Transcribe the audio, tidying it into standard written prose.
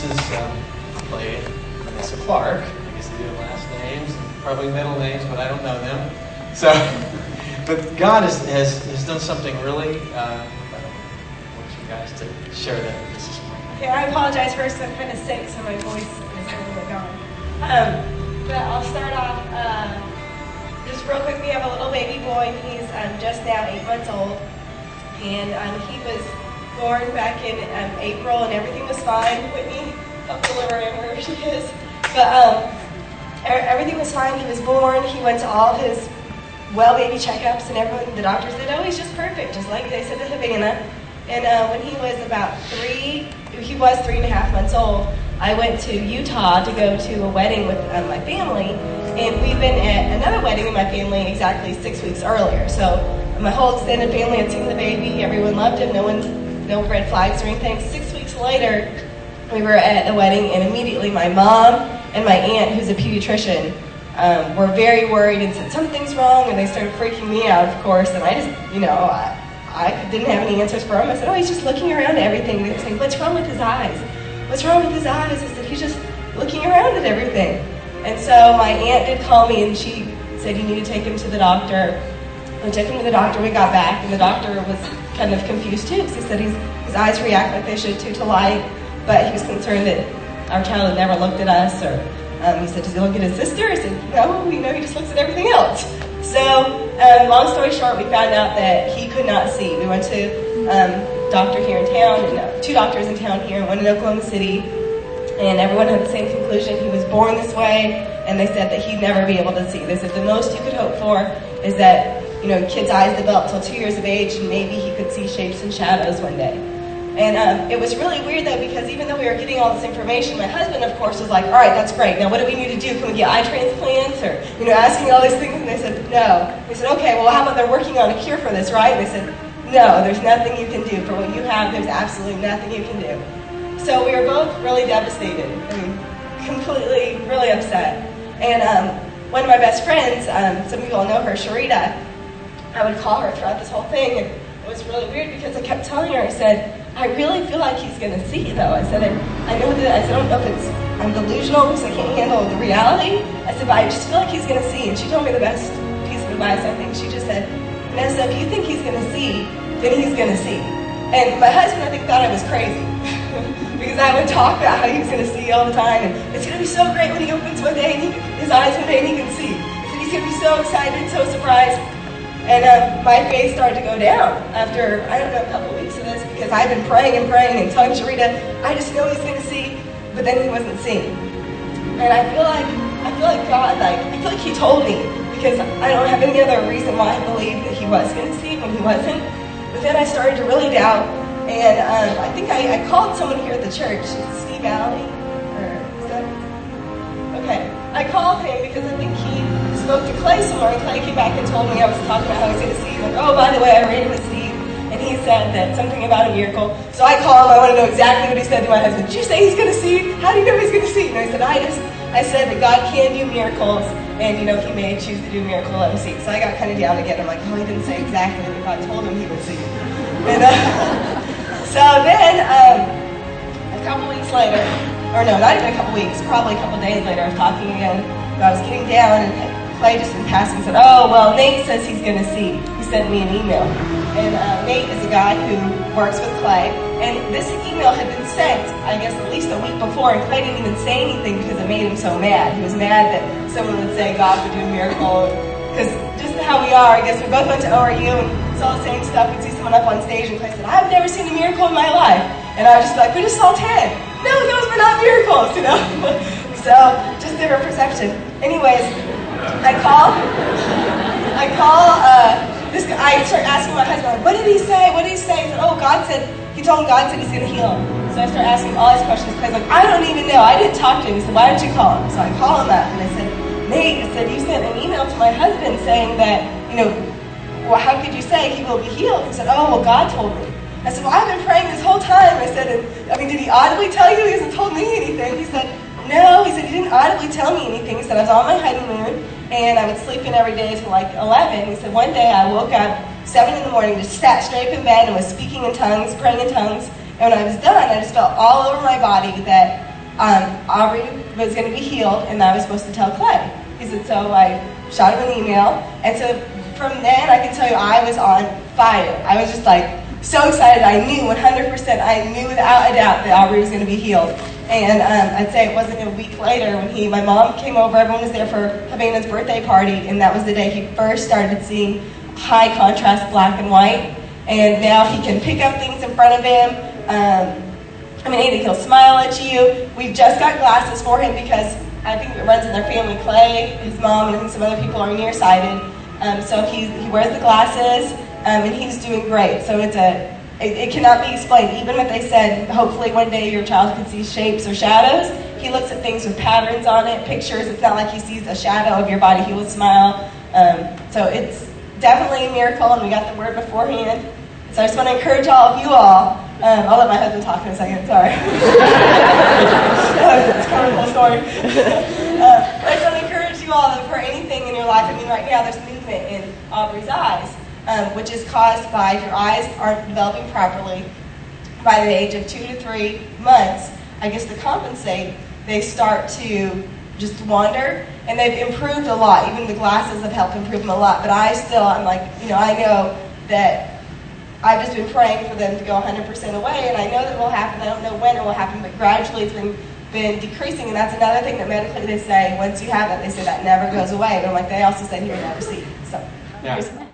nieces play Vanessa Clark. I guess they do last names, and probably middle names, but I don't know them. So, but God has done something really. I want you guys to share that with us. Okay, I apologize first. I'm kind of sick, so my voice is a little bit gone. But I'll start off. Just real quick, we have a little baby boy. He's just now 8 months old, and he was born back in April, and everything was fine. Whitney, help deliver him wherever she is. But everything was fine. He was born. He went to all of his baby checkups, and everyone, the doctor said, "Oh, he's just perfect," just like they said to Havana. And when he was about he was 3.5 months old. I went to Utah to go to a wedding with my family, and we'd been at another wedding in my family exactly 6 weeks earlier. So my whole extended family had seen the baby. Everyone loved him. No red flags or anything. 6 weeks later, we were at a wedding, and immediately my mom and my aunt, who's a pediatrician, were very worried and said something's wrong, and they started freaking me out, of course. And I just, I didn't have any answers for him. I said, "Oh, he's just looking around at everything." They were saying, "What's wrong with his eyes? What's wrong with his eyes?" I said, "He's just looking around at everything." And so my aunt did call me, and she said, "You need to take him to the doctor." We took him to the doctor. We got back, and the doctor was kind of confused too, because he said his eyes react like they should to light, but he was concerned that our child had never looked at us. Or he said, "Does he look at his sister?" I said, "No, he just looks at everything else." So long story short, we found out that he could not see. We went to a doctor here in town, and 2 doctors in town here, one in Oklahoma City, and everyone had the same conclusion. He was born this way, and they said that he'd never be able to see. They said the most you could hope for is that kids' eyes develop till 2 years of age, and maybe he could see shapes and shadows one day. And it was really weird, though, because even though we were getting all this information, my husband, of course, was like, "All right, that's great. Now what do we need to do? Can we get eye transplants?" Or, asking all these things. And they said, "No." We said, "Okay, well, how about they're working on a cure for this, right?" And they said, "No, there's nothing you can do. For what you have, there's absolutely nothing you can do." So we were both really devastated. Completely, really upset. And one of my best friends, some people know her, Sharita, I would call her throughout this whole thing, and it was really weird because I kept telling her, I said, "I really feel like he's going to see, though." I said, I don't know if I'm delusional because I can't handle the reality. I said, "But I just feel like he's going to see." And she told me the best piece of advice, I think. She just said, "Vanessa, if you think he's going to see, then he's going to see." And my husband, I think, thought I was crazy because I would talk about how he was going to see all the time. And it's going to be so great when he opens one day and his eyes one day and he can see. I said, he's going to be so excited, so surprised. And my faith started to go down after, I don't know, a couple weeks of this, because I've been praying and telling Sharita, "I just know he's going to see," but then he wasn't seeing. And I feel like God, I feel like he told me, because I don't have any other reason why I believe that he was going to see when he wasn't. But then I started to really doubt, and I think I called someone here at the church, Steve Alley, or is that? Okay, I called him because I think he spoke to Clay somewhere, and Clay came back and told me I was talking about how he's going to see. Like, "Oh, by the way, I ran with Steve, and he said that something about a miracle." So I call him. I want to know exactly what he said to my husband. "Did you say he's going to see? How do you know he's going to see?" And I said, I said that God can do miracles, and he may choose to do a miracle. Let him see. So I got kind of down again. I'm like, "Oh, he didn't say exactly what God told him he would see." And so then a couple weeks later, or no, not even a couple weeks, probably a couple days later, I was talking again. I was getting down, and Clay just in passing said, "Oh, well, Nate says he's going to see." He sent me an email. And Nate is a guy who works with Clay. And this email had been sent, I guess, at least a week before, and Clay didn't even say anything because it made him so mad. He was mad that someone would say God would do a miracle. Because just how we are, I guess we both went to ORU and saw the same stuff. We'd see someone up on stage, and Clay said, "I've never seen a miracle in my life." And I was just like, "We just saw 10. No, those were not miracles, So, just different perception. Anyways, I start asking my husband, like, "What did he say? What did he say?" He said, "Oh, he told him God said he's going to heal him." So I start asking all these questions. Because like, "I don't even know. I didn't talk to him." He said, "Why don't you call him?" So I call him up, and I said, "Nate," I said, "you sent an email to my husband saying that, well, how could you say he will be healed?" He said, "Oh, well, God told me." I said, "Well, I've been praying this whole time." I said, "Did he audibly tell you?" He hasn't told me anything. He said, "No," he said, "he didn't audibly tell me anything." He said, "I was on my honeymoon, and I would sleep in every day till like 11. He said, "One day I woke up 7 in the morning, just sat straight up in bed and was speaking in tongues, praying in tongues. And when I was done, I just felt all over my body that Aubrey was going to be healed, and I was supposed to tell Clay. He said, so I shot him an email, and so from then, I can tell you, I was on fire. I was just like, so excited. I knew 100%, I knew without a doubt that Aubrey was going to be healed. And I'd say it wasn't a week later when my mom came over, everyone was there for Havana's birthday party, and that was the day he first started seeing high contrast black and white. And now he can pick up things in front of him. He'll smile at you. We've just got glasses for him because I think it runs in their family. Clay, his mom, and I think some other people are nearsighted. So he wears the glasses, and he's doing great. So it cannot be explained. Even if they said, hopefully one day your child can see shapes or shadows, he looks at things with patterns on it, pictures. It's not like he sees a shadow of your body. He will smile. So it's definitely a miracle, and we got the word beforehand. So I just want to encourage all of you all. I'll let my husband talk in a second, sorry. It's kind of a cool story. I just want to encourage you all that for anything in your life, right now there's movement in Aubrey's eyes, which is caused by if your eyes aren't developing properly, by the age of 2 to 3 months, I guess to compensate, they start to just wander, and they've improved a lot. Even the glasses have helped improve them a lot, but I'm like, I know that I've just been praying for them to go 100% away, and I know that it will happen. I don't know when it will happen, but gradually it's been decreasing, and that's another thing that medically they say, once you have it, they say that never goes away. But I'm like, they also said he would never see. So, yeah.